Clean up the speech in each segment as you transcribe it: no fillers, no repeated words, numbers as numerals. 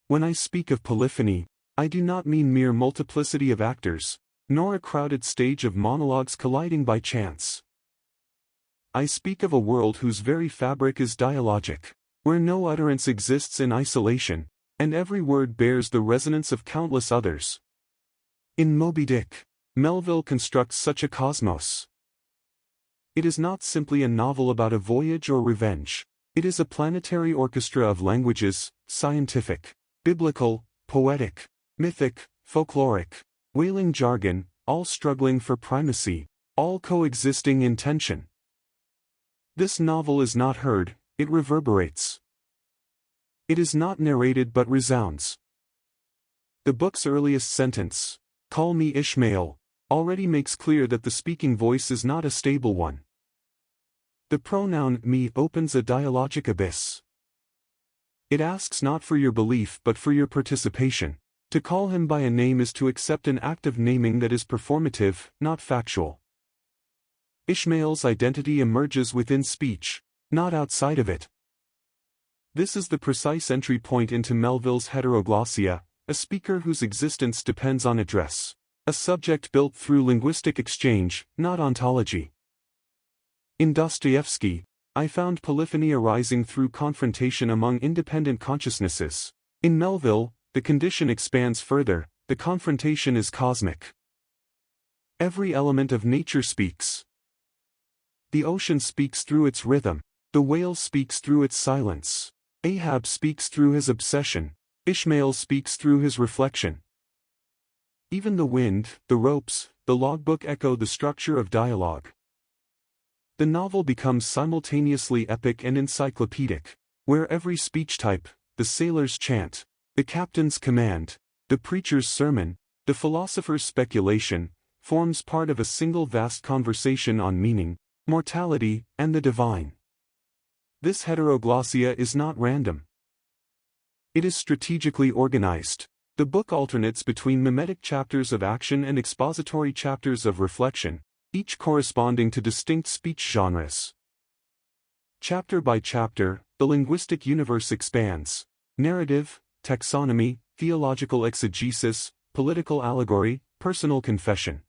When I speak of polyphony, I do not mean mere multiplicity of actors, nor a crowded stage of monologues colliding by chance. I speak of a world whose very fabric is dialogic, where no utterance exists in isolation, and every word bears the resonance of countless others. In Moby Dick, Melville constructs such a cosmos. It is not simply a novel about a voyage or revenge. It is a planetary orchestra of languages, scientific, biblical, poetic, mythic, folkloric, whaling jargon, all struggling for primacy, all coexisting in tension. This novel is not heard, it reverberates. It is not narrated but resounds. The book's earliest sentence, "Call me Ishmael," already makes clear that the speaking voice is not a stable one. The pronoun me opens a dialogic abyss. It asks not for your belief but for your participation. To call him by a name is to accept an act of naming that is performative, not factual. Ishmael's identity emerges within speech, not outside of it. This is the precise entry point into Melville's heteroglossia, a speaker whose existence depends on address, a subject built through linguistic exchange, not ontology. In Dostoevsky, I found polyphony arising through confrontation among independent consciousnesses. In Melville, the condition expands further, the confrontation is cosmic. Every element of nature speaks. The ocean speaks through its rhythm, the whale speaks through its silence, Ahab speaks through his obsession, Ishmael speaks through his reflection. Even the wind, the ropes, the logbook echo the structure of dialogue. The novel becomes simultaneously epic and encyclopedic, where every speech type, the sailor's chant, the captain's command, the preacher's sermon, the philosopher's speculation, forms part of a single vast conversation on meaning, mortality, and the divine. This heteroglossia is not random. It is strategically organized. The book alternates between mimetic chapters of action and expository chapters of reflection, each corresponding to distinct speech genres. Chapter by chapter, the linguistic universe expands. Narrative, taxonomy, theological exegesis, political allegory, personal confession.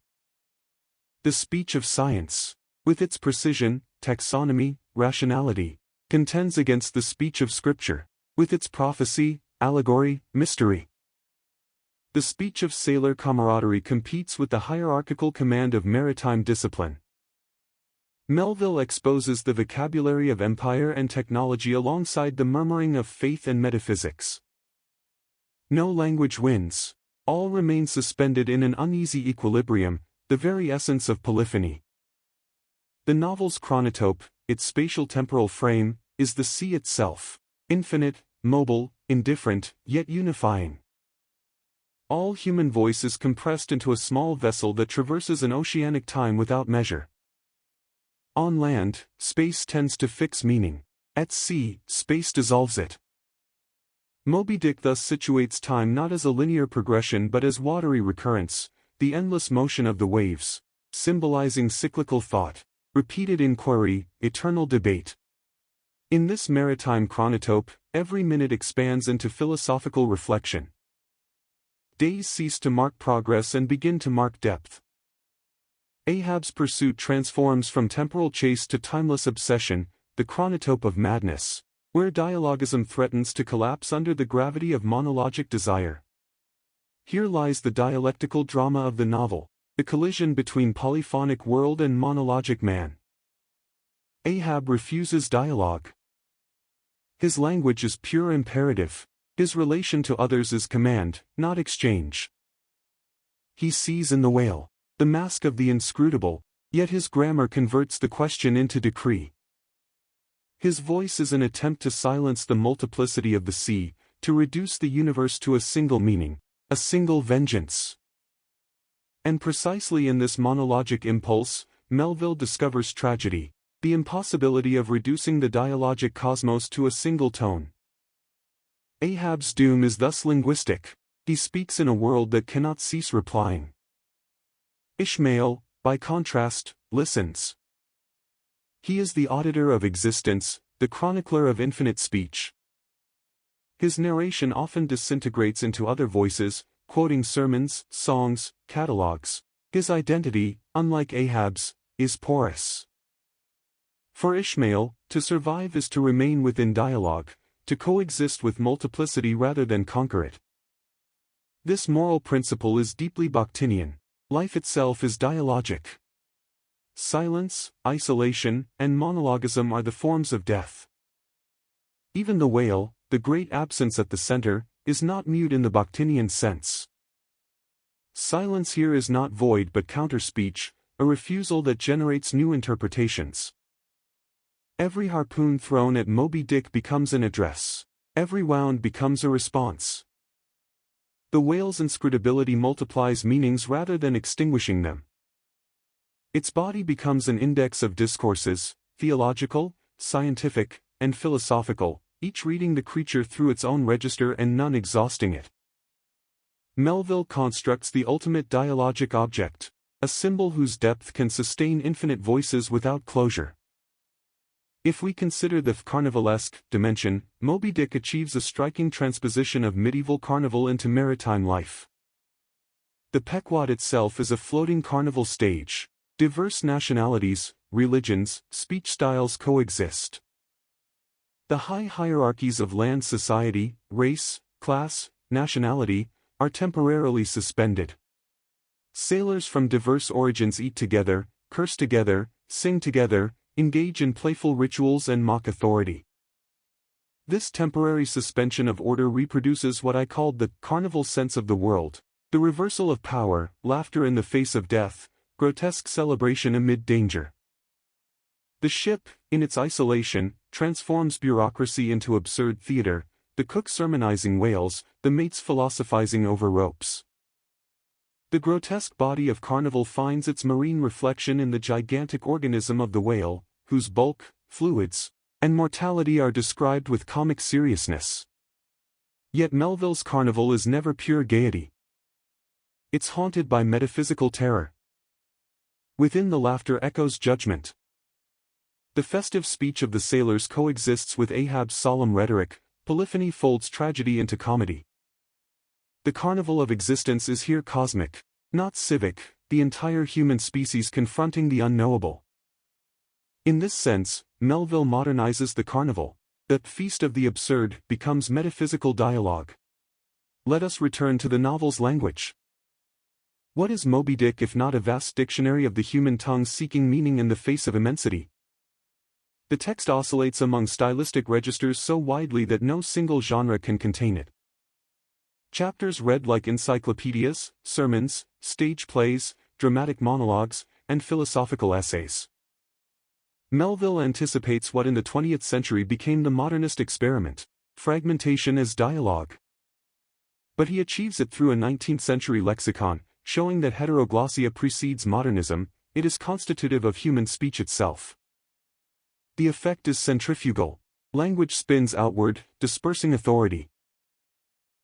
The speech of science, with its precision, taxonomy, rationality, contends against the speech of Scripture, with its prophecy, allegory, mystery. The speech of sailor camaraderie competes with the hierarchical command of maritime discipline. Melville exposes the vocabulary of empire and technology alongside the murmuring of faith and metaphysics. No language wins. All remain suspended in an uneasy equilibrium, the very essence of polyphony. The novel's chronotope, its spatial temporal frame, is the sea itself, infinite, mobile, indifferent, yet unifying. All human voice is compressed into a small vessel that traverses an oceanic time without measure. On land, space tends to fix meaning. At sea, space dissolves it. Moby Dick thus situates time not as a linear progression but as watery recurrence, the endless motion of the waves, symbolizing cyclical thought, repeated inquiry, eternal debate. In this maritime chronotope, every minute expands into philosophical reflection. Days cease to mark progress and begin to mark depth. Ahab's pursuit transforms from temporal chase to timeless obsession, the chronotope of madness, where dialogism threatens to collapse under the gravity of monologic desire. Here lies the dialectical drama of the novel, the collision between polyphonic world and monologic man. Ahab refuses dialogue. His language is pure imperative. His relation to others is command, not exchange. He sees in the whale the mask of the inscrutable, yet his grammar converts the question into decree. His voice is an attempt to silence the multiplicity of the sea, to reduce the universe to a single meaning, a single vengeance. And precisely in this monologic impulse, Melville discovers tragedy, the impossibility of reducing the dialogic cosmos to a single tone. Ahab's doom is thus linguistic. He speaks in a world that cannot cease replying. Ishmael, by contrast, listens. He is the auditor of existence, the chronicler of infinite speech. His narration often disintegrates into other voices, quoting sermons, songs, catalogues. His identity, unlike Ahab's, is porous. For Ishmael, to survive is to remain within dialogue, to coexist with multiplicity rather than conquer it. This moral principle is deeply Bakhtinian. Life itself is dialogic. Silence, isolation, and monologism are the forms of death. Even the whale, the great absence at the center, is not mute in the Bakhtinian sense. Silence here is not void but counter-speech, a refusal that generates new interpretations. Every harpoon thrown at Moby Dick becomes an address. Every wound becomes a response. The whale's inscrutability multiplies meanings rather than extinguishing them. Its body becomes an index of discourses, theological, scientific, and philosophical, each reading the creature through its own register and none exhausting it. Melville constructs the ultimate dialogic object, a symbol whose depth can sustain infinite voices without closure. If we consider the carnivalesque dimension, Moby Dick achieves a striking transposition of medieval carnival into maritime life. The Pequod itself is a floating carnival stage. Diverse nationalities, religions, speech styles coexist. The high hierarchies of land society, race, class, nationality, are temporarily suspended. Sailors from diverse origins eat together, curse together, sing together, engage in playful rituals and mock authority. This temporary suspension of order reproduces what I called the carnival sense of the world, the reversal of power, laughter in the face of death, grotesque celebration amid danger. The ship, in its isolation, transforms bureaucracy into absurd theater, the cook sermonizing whales, the mates philosophizing over ropes. The grotesque body of carnival finds its marine reflection in the gigantic organism of the whale, whose bulk, fluids, and mortality are described with comic seriousness. Yet Melville's carnival is never pure gaiety. It's haunted by metaphysical terror. Within the laughter echoes judgment. The festive speech of the sailors coexists with Ahab's solemn rhetoric, polyphony folds tragedy into comedy. The carnival of existence is here cosmic, not civic, the entire human species confronting the unknowable. In this sense, Melville modernizes the carnival. The feast of the absurd becomes metaphysical dialogue. Let us return to the novel's language. What is Moby Dick if not a vast dictionary of the human tongue seeking meaning in the face of immensity? The text oscillates among stylistic registers so widely that no single genre can contain it. Chapters read like encyclopedias, sermons, stage plays, dramatic monologues, and philosophical essays. Melville anticipates what in the 20th century became the modernist experiment, fragmentation as dialogue. But he achieves it through a 19th-century lexicon, showing that heteroglossia precedes modernism, it is constitutive of human speech itself. The effect is centrifugal. Language spins outward, dispersing authority.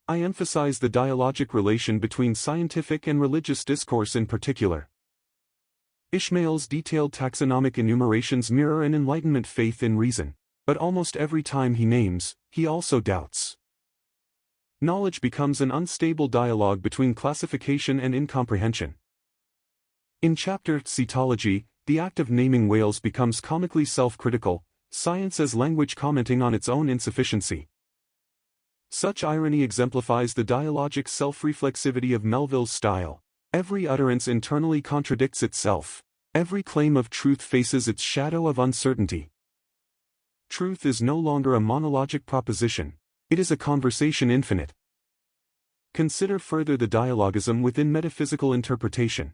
I emphasize the dialogic relation between scientific and religious discourse in particular. Ishmael's detailed taxonomic enumerations mirror an Enlightenment faith in reason, but almost every time he names, he also doubts. Knowledge becomes an unstable dialogue between classification and incomprehension. In chapter Cetology, the act of naming whales becomes comically self-critical, science as language commenting on its own insufficiency. Such irony exemplifies the dialogic self-reflexivity of Melville's style. Every utterance internally contradicts itself. Every claim of truth faces its shadow of uncertainty. Truth is no longer a monologic proposition, it is a conversation infinite. Consider further the dialogism within metaphysical interpretation.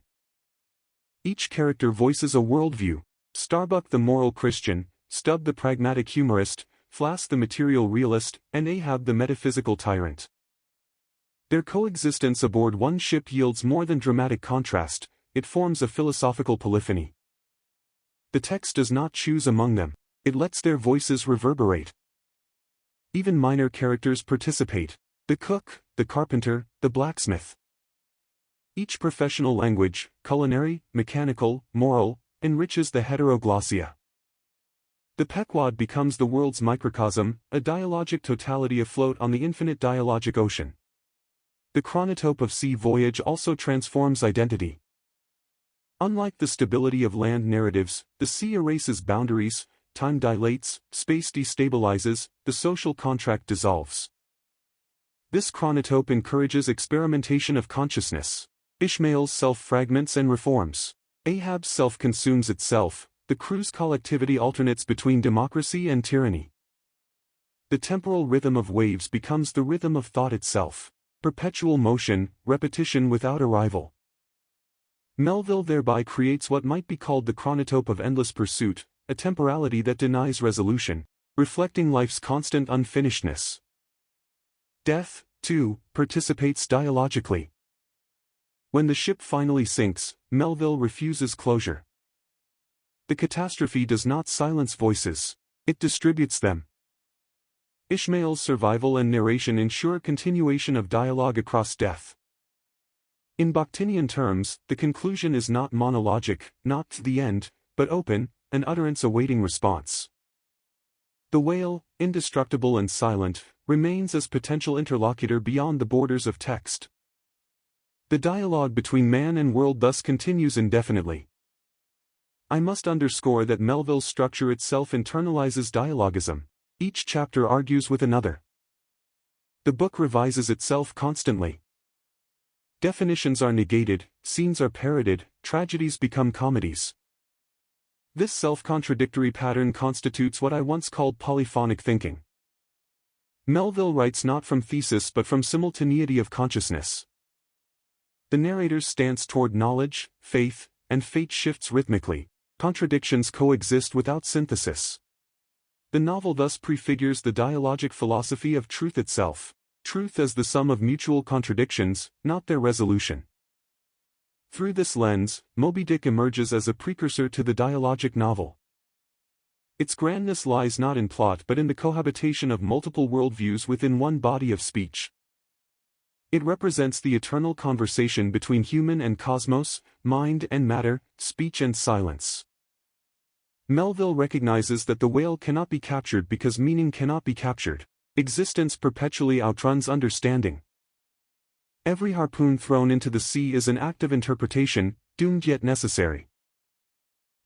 Each character voices a worldview: Starbuck the moral Christian, Stubb the pragmatic humorist, Flask the material realist, and Ahab the metaphysical tyrant. Their coexistence aboard one ship yields more than dramatic contrast, it forms a philosophical polyphony. The text does not choose among them, it lets their voices reverberate. Even minor characters participate: the cook, the carpenter, the blacksmith. Each professional language, culinary, mechanical, moral, enriches the heteroglossia. The Pequod becomes the world's microcosm, a dialogic totality afloat on the infinite dialogic ocean. The chronotope of sea voyage also transforms identity. Unlike the stability of land narratives, the sea erases boundaries, time dilates, space destabilizes, the social contract dissolves. This chronotope encourages experimentation of consciousness. Ishmael's self fragments and reforms. Ahab's self consumes itself, the crew's collectivity alternates between democracy and tyranny. The temporal rhythm of waves becomes the rhythm of thought itself. Perpetual motion, repetition without arrival. Melville thereby creates what might be called the chronotope of endless pursuit, a temporality that denies resolution, reflecting life's constant unfinishedness. Death, too, participates dialogically. When the ship finally sinks, Melville refuses closure. The catastrophe does not silence voices, it distributes them. Ishmael's survival and narration ensure continuation of dialogue across death. In Bakhtinian terms, the conclusion is not monologic, not the end, but open, an utterance awaiting response. The whale, indestructible and silent, remains as potential interlocutor beyond the borders of text. The dialogue between man and world thus continues indefinitely. I must underscore that Melville's structure itself internalizes dialogism. Each chapter argues with another. The book revises itself constantly. Definitions are negated, scenes are parroted, tragedies become comedies. This self-contradictory pattern constitutes what I once called polyphonic thinking. Melville writes not from thesis but from simultaneity of consciousness. The narrator's stance toward knowledge, faith, and fate shifts rhythmically. Contradictions coexist without synthesis. The novel thus prefigures the dialogic philosophy of truth itself, truth as the sum of mutual contradictions, not their resolution. Through this lens, Moby Dick emerges as a precursor to the dialogic novel. Its grandness lies not in plot but in the cohabitation of multiple worldviews within one body of speech. It represents the eternal conversation between human and cosmos, mind and matter, speech and silence. Melville recognizes that the whale cannot be captured because meaning cannot be captured. Existence perpetually outruns understanding. Every harpoon thrown into the sea is an act of interpretation, doomed yet necessary.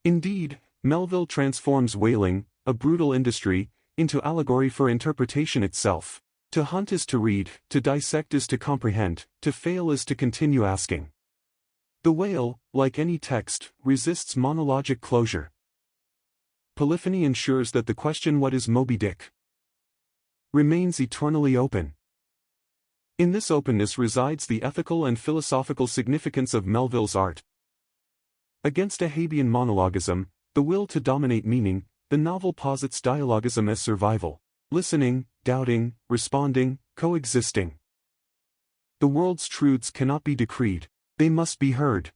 Indeed, Melville transforms whaling, a brutal industry, into allegory for interpretation itself. To hunt is to read, to dissect is to comprehend, to fail is to continue asking. The whale, like any text, resists monologic closure. Polyphony ensures that the question "what is Moby Dick?" remains eternally open. In this openness resides the ethical and philosophical significance of Melville's art. Against Ahabian monologism, the will to dominate meaning, the novel posits dialogism as survival, listening, doubting, responding, coexisting. The world's truths cannot be decreed, they must be heard.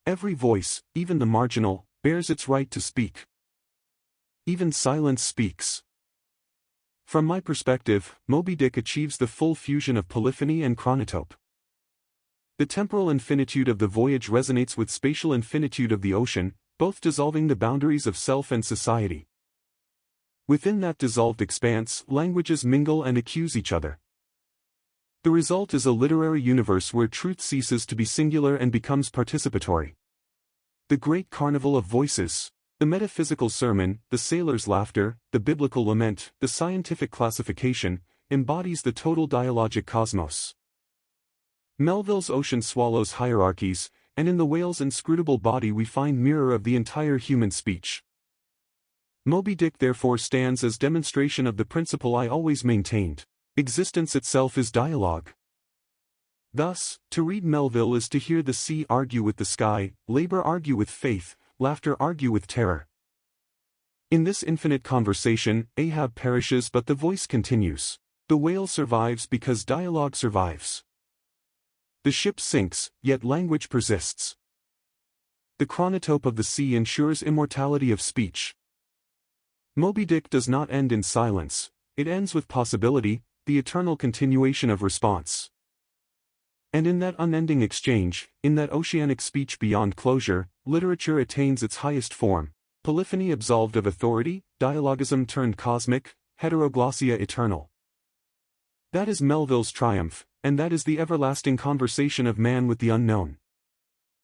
Every voice, even the marginal, bears its right to speak. Even silence speaks. From my perspective, Moby Dick achieves the full fusion of polyphony and chronotope. The temporal infinitude of the voyage resonates with spatial infinitude of the ocean, both dissolving the boundaries of self and society. Within that dissolved expanse, languages mingle and accuse each other. The result is a literary universe where truth ceases to be singular and becomes participatory. The great carnival of voices. The metaphysical sermon, the sailor's laughter, the biblical lament, the scientific classification, embodies the total dialogic cosmos. Melville's ocean swallows hierarchies, and in the whale's inscrutable body we find mirror of the entire human speech. Moby Dick therefore stands as demonstration of the principle I always maintained: existence itself is dialogue. Thus, to read Melville is to hear the sea argue with the sky, labor argue with faith, laughter argue with terror. In this infinite conversation, Ahab perishes but the voice continues. The whale survives because dialogue survives. The ship sinks, yet language persists. The chronotope of the sea ensures immortality of speech. Moby Dick does not end in silence, it ends with possibility, the eternal continuation of response. And in that unending exchange, in that oceanic speech beyond closure, literature attains its highest form. Polyphony absolved of authority, dialogism turned cosmic, heteroglossia eternal. That is Melville's triumph, and that is the everlasting conversation of man with the unknown.